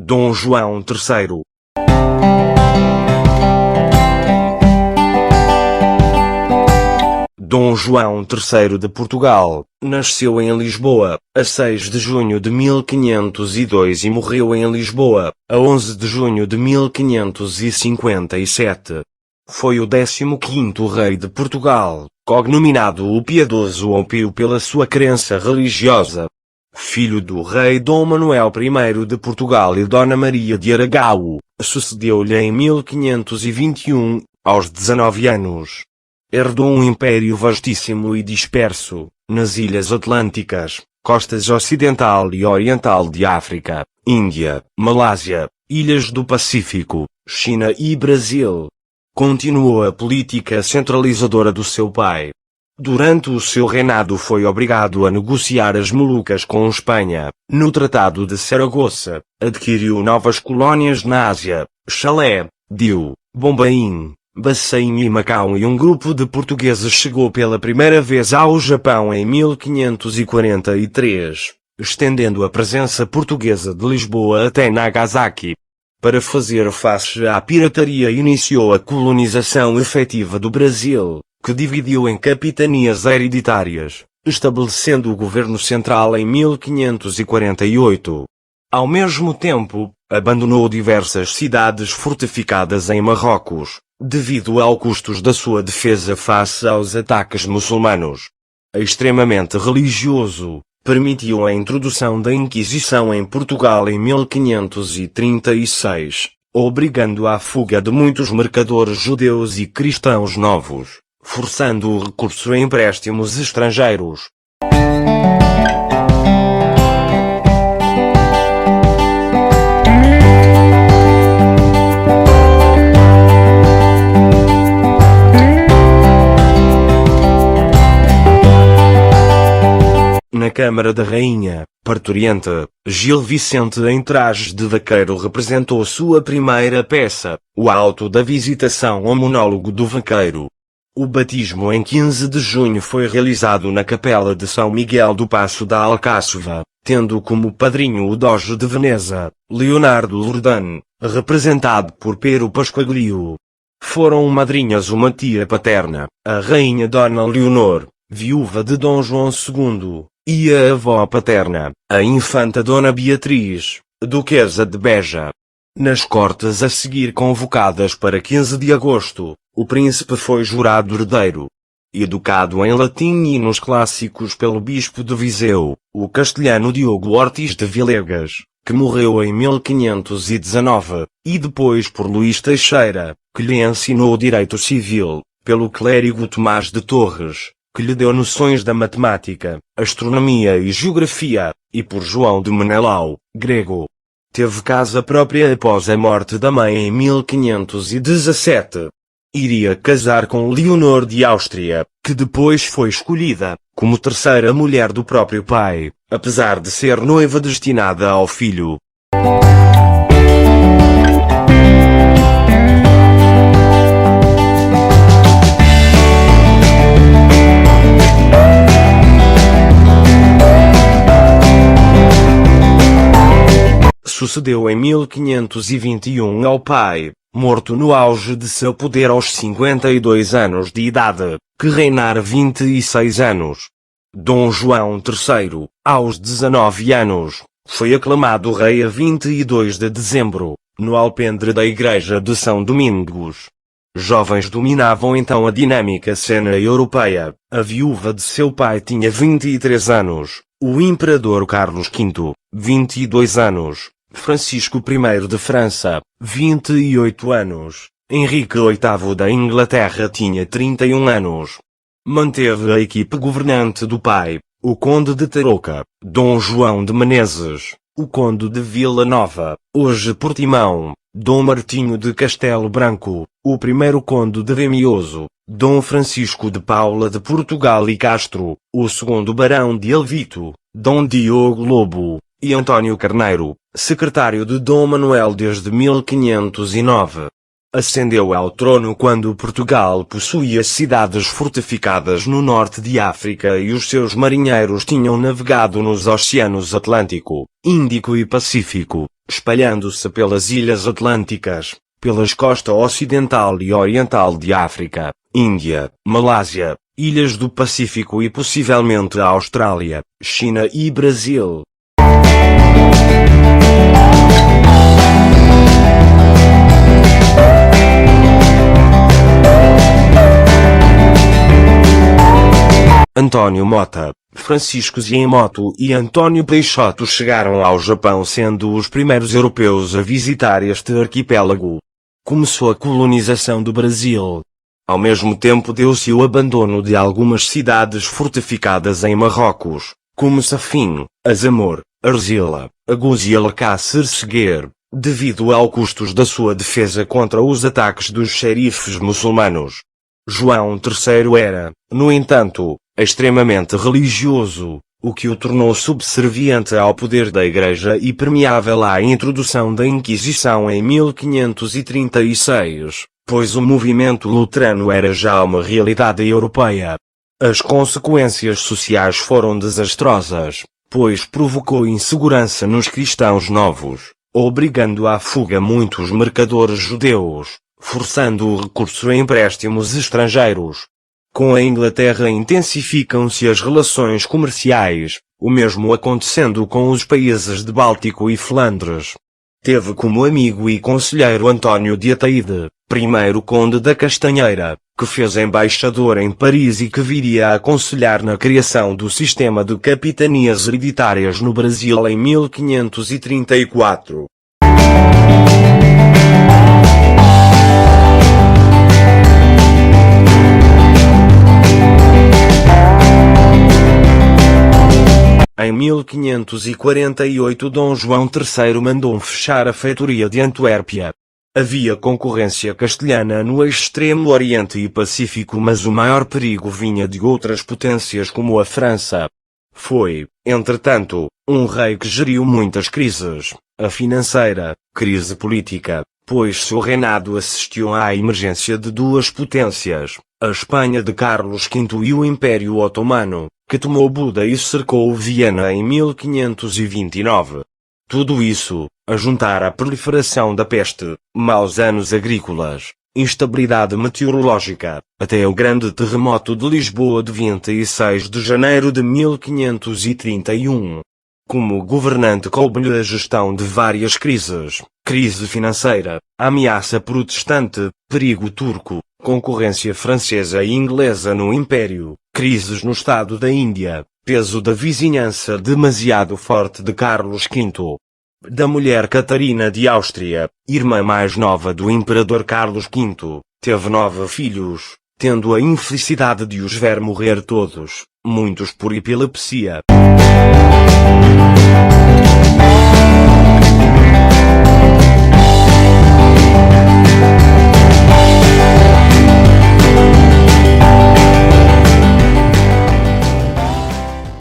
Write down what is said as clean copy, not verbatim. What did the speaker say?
Dom João III. Dom João III de Portugal, nasceu em Lisboa, a 6 de junho de 1502 e morreu em Lisboa, a 11 de junho de 1557. Foi o 15º rei de Portugal, cognominado o Piedoso ou Pio pela sua crença religiosa. Filho do rei Dom Manuel I de Portugal e Dona Maria de Aragão, sucedeu-lhe em 1521, aos 19 anos. Herdou um império vastíssimo e disperso, nas ilhas atlânticas, costas ocidental e oriental de África, Índia, Malásia, ilhas do Pacífico, China e Brasil. Continuou a política centralizadora do seu pai. Durante o seu reinado foi obrigado a negociar as Molucas com Espanha. No Tratado de Saragoça, adquiriu novas colônias na Ásia, Chalé, Diu, Bombaim, Bassein e Macau, e um grupo de portugueses chegou pela primeira vez ao Japão em 1543, estendendo a presença portuguesa de Lisboa até Nagasaki. Para fazer face à pirataria, iniciou a colonização efetiva do Brasil, que dividiu em capitanias hereditárias, estabelecendo o governo central em 1548. Ao mesmo tempo, abandonou diversas cidades fortificadas em Marrocos, devido aos custos da sua defesa face aos ataques muçulmanos. Extremamente religioso, permitiu a introdução da Inquisição em Portugal em 1536, obrigando à fuga de muitos mercadores judeus e cristãos novos, forçando o recurso a empréstimos estrangeiros. Na Câmara da Rainha, parturiente, Gil Vicente em trajes de vaqueiro representou sua primeira peça, o Auto da Visitação ou Monólogo do Vaqueiro. O batismo em 15 de junho foi realizado na Capela de São Miguel do Paço da Alcáçova, tendo como padrinho o Doge de Veneza, Leonardo Loredan, representado por Pero Pasquaglio. Foram madrinhas uma tia paterna, a Rainha Dona Leonor, viúva de Dom João II, e a avó paterna, a infanta Dona Beatriz, Duquesa de Beja. Nas cortes a seguir convocadas para 15 de agosto, o príncipe foi jurado herdeiro. Educado em latim e nos clássicos pelo bispo de Viseu, o castelhano Diogo Ortiz de Vilegas, que morreu em 1519, e depois por Luís Teixeira, que lhe ensinou direito civil, pelo clérigo Tomás de Torres, que lhe deu noções da matemática, astronomia e geografia, e por João de Menelau, grego. Teve casa própria após a morte da mãe em 1517. Iria casar com Leonor de Áustria, que depois foi escolhida como terceira mulher do próprio pai, apesar de ser noiva destinada ao filho. Sucedeu em 1521 ao pai, morto no auge de seu poder aos 52 anos de idade, que reinara 26 anos. Dom João III, aos 19 anos, foi aclamado rei a 22 de dezembro, no alpendre da Igreja de São Domingos. Jovens dominavam então a dinâmica cena europeia. A viúva de seu pai tinha 23 anos, o imperador Carlos V, 22 anos, Francisco I de França, 28 anos, Henrique VIII da Inglaterra tinha 31 anos. Manteve a equipe governante do pai, o Conde de Tarouca, Dom João de Menezes, o Conde de Vila Nova, hoje Portimão, Dom Martinho de Castelo Branco, o primeiro Conde de Remioso, Dom Francisco de Paula de Portugal e Castro, o segundo Barão de Alvito, Dom Diogo Lobo, e Antônio Carneiro, secretário de Dom Manuel desde 1509. Ascendeu ao trono quando Portugal possuía cidades fortificadas no norte de África e os seus marinheiros tinham navegado nos oceanos Atlântico, Índico e Pacífico. espalhando-se pelas ilhas atlânticas, pelas costas ocidental e oriental de África, Índia, Malásia, ilhas do Pacífico e possivelmente a Austrália, China e Brasil. Antônio Mota, Francisco Ziemmoto e Antônio Peixoto chegaram ao Japão sendo os primeiros europeus a visitar este arquipélago. Começou a colonização do Brasil. Ao mesmo tempo deu-se o abandono de algumas cidades fortificadas em Marrocos, como Safin, Azamor, Arzila, Aguz e Alcácer-Seguer, devido aos custos da sua defesa contra os ataques dos xerifes muçulmanos. João III era, no entanto, extremamente religioso, o que o tornou subserviente ao poder da Igreja e permeável à introdução da Inquisição em 1536, pois o movimento luterano era já uma realidade europeia. As consequências sociais foram desastrosas, pois provocou insegurança nos cristãos novos, obrigando à fuga muitos mercadores judeus, forçando o recurso a empréstimos estrangeiros. Com a Inglaterra intensificam-se as relações comerciais, o mesmo acontecendo com os países de Báltico e Flandres. Teve como amigo e conselheiro António de Ataíde, primeiro conde da Castanheira, que fez embaixador em Paris e que viria a aconselhar na criação do sistema de capitanias hereditárias no Brasil em 1534. Em 1548 Dom João III mandou fechar a feitoria de Antuérpia. Havia concorrência castelhana no extremo oriente e Pacífico, mas o maior perigo vinha de outras potências como a França. Foi, entretanto, um rei que geriu muitas crises, a financeira, crise política, pois seu reinado assistiu à emergência de duas potências, a Espanha de Carlos V e o Império Otomano, que tomou Buda e cercou Viena em 1529. Tudo isso, a juntar à proliferação da peste, maus anos agrícolas, instabilidade meteorológica, até o grande terremoto de Lisboa de 26 de janeiro de 1531. Como governante coube-lhe a gestão de várias crises, crise financeira, ameaça protestante, perigo turco, concorrência francesa e inglesa no Império, crises no estado da Índia, peso da vizinhança demasiado forte de Carlos V. Da mulher Catarina de Áustria, irmã mais nova do imperador Carlos V, teve 9 filhos, tendo a infelicidade de os ver morrer todos, muitos por epilepsia.